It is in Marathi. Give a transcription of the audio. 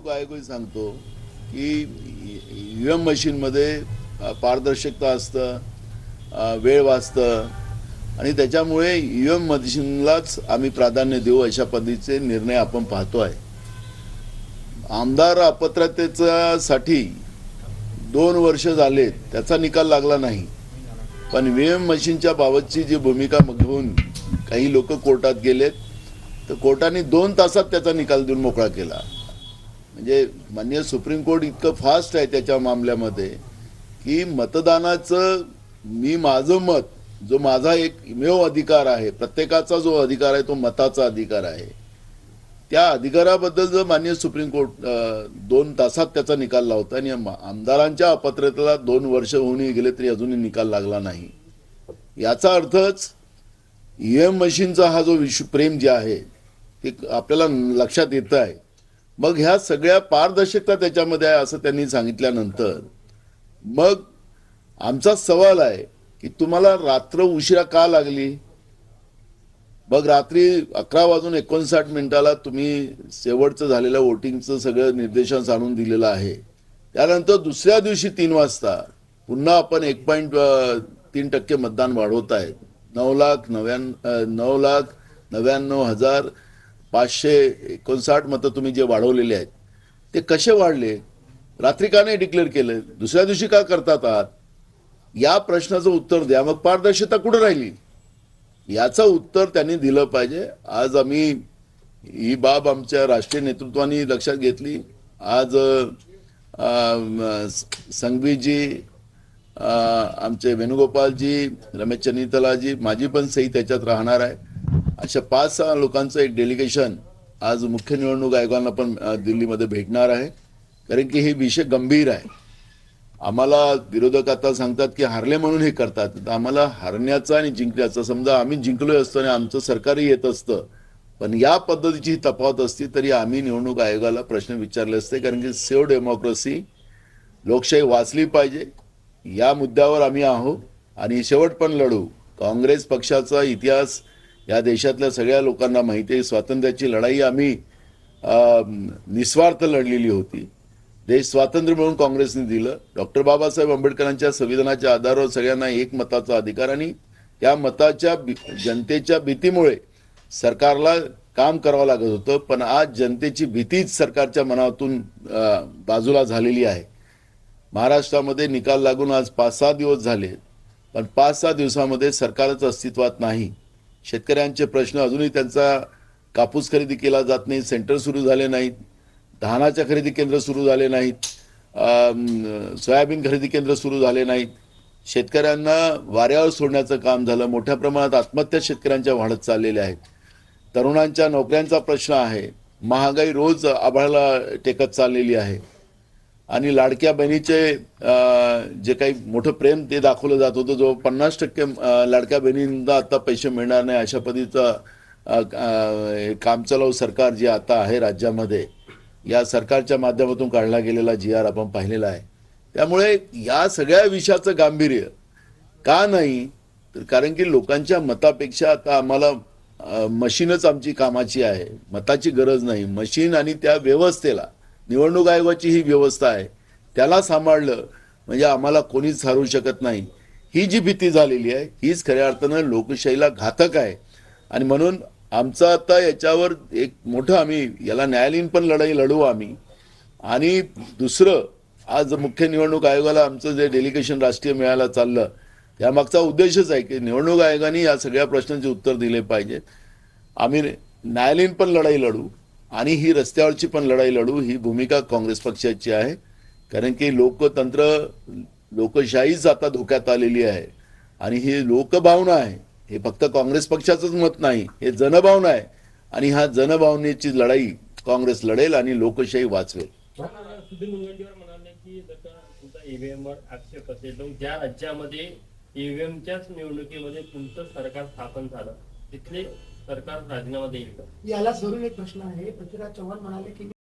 निवडणूक आयोगही सांगतो की ईव्हीएम मशीनमध्ये पारदर्शकता असतं, वेळ वाचतं आणि त्याच्यामुळे ईव्हीएम मशीनलाच आम्ही प्राधान्य देऊ अशा पद्धतीचे निर्णय आपण पाहतो आहे. आमदार अपात्रतेसाठी 2 वर्ष झाले, त्याचा निकाल लागला नाही. पण ईव्हीएम मशीनच्या बाबतची जी भूमिका घेऊन काही लोक कोर्टात गेलेत, तर कोर्टाने 2 तासात त्याचा निकाल देऊन मोकळा केला. म्हणजे माननीय सुप्रीम कोर्ट इतकं फास्ट आहे त्याच्या मामल्यामध्ये की मतदानाचं माझं मत, जो माझा एकमेव अधिकार आहे, प्रत्येकाचा जो अधिकार आहे तो मताचा अधिकार आहे, त्या अधिकाराबद्दल जर माननीय सुप्रीम कोर्ट 2 तासात त्याचा निकाल लावतो आणि आमदारांच्या अपात्रतेला 2 वर्ष होऊनही गेले तरी अजूनही निकाल लागला नाही. याचा अर्थच ईव्हीएम मशीनचा हा जो विश्वप्रेम जे आहे ते आपल्याला लक्षात येत आहे. मग ह्या सगळ्या पारदर्शकता त्याच्यामध्ये आहे असं त्यांनी सांगितल्यानंतर मग आमचा सवाल आहे की तुम्हाला रात्र उशिरा का लागली? मग रात्री 11:59 तुम्ही शेवटचं झालेल्या वोटिंगचं सगळं निर्देशांक आणून दिलेलं आहे. त्यानंतर दुसऱ्या दिवशी 3 वाजता पुन्हा आपण 1.3% मतदान वाढवत आहे. 9,99,559 मतं तुम्ही जे वाढवलेले आहेत ते कसे वाढले? रात्री का नाही डिक्लेअर केलं? दुसऱ्या दिवशी का करतात आहात? या प्रश्नाचं उत्तर द्या. मग पारदर्शकता कुठे राहिली याचं उत्तर त्यांनी दिलं पाहिजे. आज आम्ही ही बाब आमच्या राष्ट्रीय नेतृत्वाने लक्षात घेतली. आज संघवीजी, आमचे वेणुगोपालजी, रमेश चन्नीतलाजी, माझी पण सही त्याच्यात राहणार आहे. अशा 5-6 लोकांचं एक डेलिगेशन आज मुख्य निवडणूक आयोगाला पण दिल्लीमध्ये भेटणार आहे. कारण की हे विषय गंभीर आहे. आम्हाला विरोधक आता सांगतात की हारले म्हणून हे करतात. तर आम्हाला हारण्याचं आणि जिंकण्याचं, समजा आम्ही जिंकलोय असतो आणि आमचं सरकारही येत असतं, पण या पद्धतीची तफावत असती तरी आम्ही निवडणूक आयोगाला प्रश्न विचारले असते. कारण की सेव्ह डेमोक्रेसी, लोकशाही वाचली पाहिजे या मुद्द्यावर आम्ही आहोत आणि शेवट पण लढू. काँग्रेस पक्षाचा इतिहास या देशातल्या सगळ्या लोकांना माहिती आहे. स्वातंत्र्याची लढाई आम्ही निस्वार्थ लढलेली होती. देश स्वातंत्र्य म्हणून काँग्रेसने दिलं. डॉक्टर बाबासाहेब आंबेडकरांच्या संविधानाच्या आधारावर सगळ्यांना एक मताचा अधिकार आणि त्या मताच्या जनतेच्या भीतीमुळे सरकारला काम करावं लागत होतं. पण आज जनतेची भीतीच सरकारच्या मनातून बाजूला झालेली आहे. महाराष्ट्रामध्ये निकाल लागून आज 5-6 दिवस झाले, पण 5-6 दिवसामध्ये सरकारच अस्तित्वात नाही. शेतकऱ्यांचे प्रश्न अजूनही, त्यांचा कापूस खरेदी केला जात नाही, सेंटर सुरू झाले नाहीत, धानाच्या खरेदी केंद्र सुरू झाले नाहीत, सोयाबीन खरेदी केंद्र सुरू झाले नाहीत. शेतकऱ्यांना वाऱ्यावर सोडण्याचं काम झालं. मोठ्या प्रमाणात आत्महत्या शेतकऱ्यांच्या वाढत चाललेल्या आहेत. तरुणांच्या नोकऱ्यांचा प्रश्न आहे. महागाई रोज आभाळाला टेकत चाललेली आहे. आणि लाडक्या बहिणीचे जे काही मोठं प्रेम ते दाखवलं जात होतं, जो 50% लाडक्या बहिणींना आता पैसे मिळणार नाही अशा पद्धतीचं कामचलाऊ सरकार जे आता आहे राज्यामध्ये, या सरकारच्या माध्यमातून काढला गेलेला GR आपण पाहिलेला आहे. त्यामुळे या सगळ्या विषयाचं गांभीर्य का नाही? तर कारण की लोकांच्या मतापेक्षा आता आम्हाला मशीनच आमची कामाची आहे. मताची गरज नाही. मशीन आणि त्या व्यवस्थेला, निवडणूक आयोगाची ही व्यवस्था आहे, त्याला सांभाळलं म्हणजे आम्हाला कोणीच हरवू शकत नाही. ही जी भीती झालेली आहे हीच खऱ्या अर्थानं लोकशाहीला घातक आहे. आणि म्हणून आमचं आता याच्यावर एक मोठं, आम्ही याला न्यायालयीन पण लढाई लढवू आम्ही. आणि दुसरं, आज मुख्य निवडणूक आयोगाला आमचं जे डेलिगेशन राष्ट्रीय मेळाव्याला चाललं, त्यामागचा उद्देशच आहे की निवडणूक आयोगाने या सगळ्या प्रश्नांचे उत्तर दिले पाहिजे. आम्ही न्यायालयीन पण लढाई लढू आणि ही रस्त्यावरची पण लढाई लढू. ही भूमिका काँग्रेस पक्षाची आहे. कारण की लोकतंत्र, लोकशाहीच आता धोक्यात आलेली आहे. आणि ही लोकभावना आहे, हे फक्त काँग्रेस पक्षाचंच मत नाही, हे जनभावना आहे. आणि ह्या जनभावनेची लढाई काँग्रेस लढेल आणि लोकशाही वाचवेल. सुधीर मुनगंटीवार म्हणाले की जर का तुमचा ईव्हीएम वर आक्षेप असेल तर ज्या राज्यामध्ये ईव्हीएमच्याच निवडणुकीमध्ये तुमचं सरकार स्थापन झालं तिथले सरकार राजीनामा देईल का? याला धरून एक प्रश्न आहे. पृथ्वीराज चव्हाण म्हणाले की